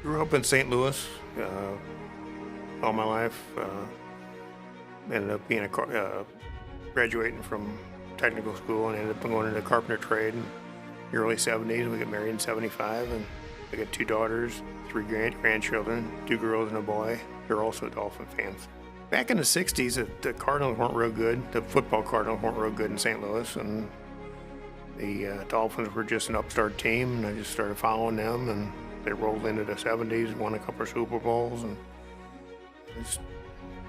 Grew up in St. Louis all my life. Ended up being graduating from technical school and ended up going into the carpenter trade in the early 70s. We got married in 75, and I got 2 daughters, 3 grandchildren, 2 girls and a boy. They're also Dolphin fans. Back in the 60s, the Cardinals weren't real good. The football Cardinals weren't real good in St. Louis, and the Dolphins were just an upstart team, and I just started following them, and they rolled into the 70s, won a couple of Super Bowls, and just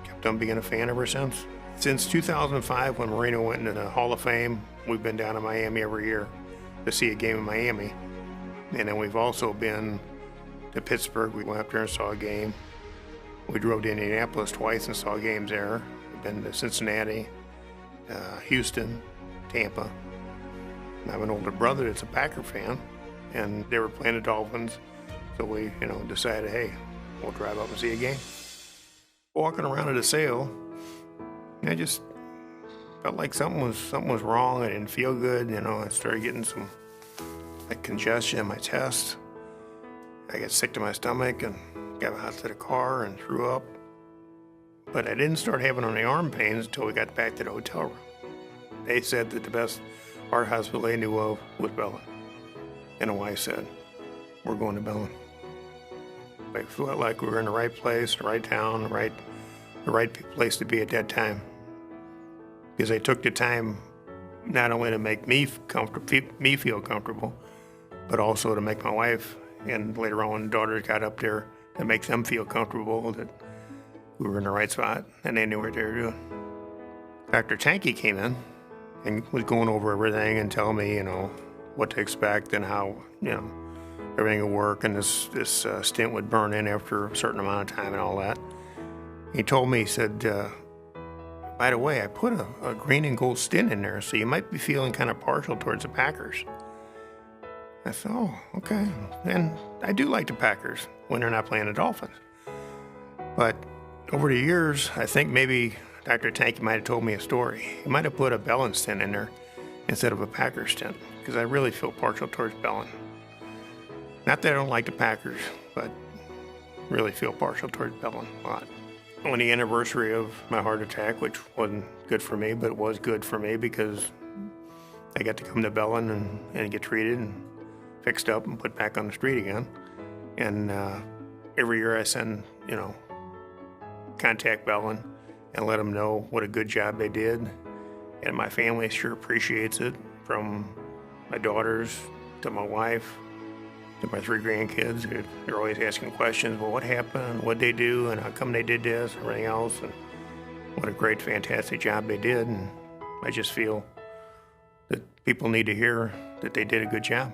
kept on being a fan ever since. Since 2005, when Marino went into the Hall of Fame, we've been down to Miami every year to see a game in Miami. And then we've also been to Pittsburgh. We went up there and saw a game. We drove to Indianapolis twice and saw games there. We've been to Cincinnati, Houston, Tampa. I have an older brother that's a Packer fan, and they were playing the Dolphins. So we, decided, hey, we'll drive up and see a game. Walking around at a sale, I just felt like something was wrong. I didn't feel good. I started getting some congestion in my chest. I got sick to my stomach and got out to the car and threw up. But I didn't start having any arm pains until we got back to the hotel room. They said that the best heart hospital they knew of was Bellin. And the wife said, we're going to Bellin. I felt like we were in the right place, the right town, the right place to be at that time. Because they took the time not only to make me feel comfortable, but also to make my wife and later on when the daughters got up there to make them feel comfortable that we were in the right spot and they knew what they were doing. Dr. Tanky came in and was going over everything and telling me, what to expect and how, everything would work, and this stent would burn in after a certain amount of time and all that. He told me, he said, by the way, I put a green and gold stent in there, so you might be feeling kind of partial towards the Packers. I said, oh, okay. And I do like the Packers when they're not playing the Dolphins. But over the years, I think maybe Dr. Tanky might have told me a story. He might have put a Bellin stent in there instead of a Packers stent, because I really feel partial towards Bellin. Not that I don't like the Packers, but really feel partial towards Bellin a lot. On the anniversary of my heart attack, which wasn't good for me, but it was good for me because I got to come to Bellin and get treated and fixed up and put back on the street again. And every year I send, contact Bellin and let them know what a good job they did. And my family sure appreciates it, from my daughters to my wife to my 3 grandkids. They're always asking questions. Well, what happened? What'd they do? And how come they did this? Everything else. And what a great, fantastic job they did. And I just feel that people need to hear that they did a good job.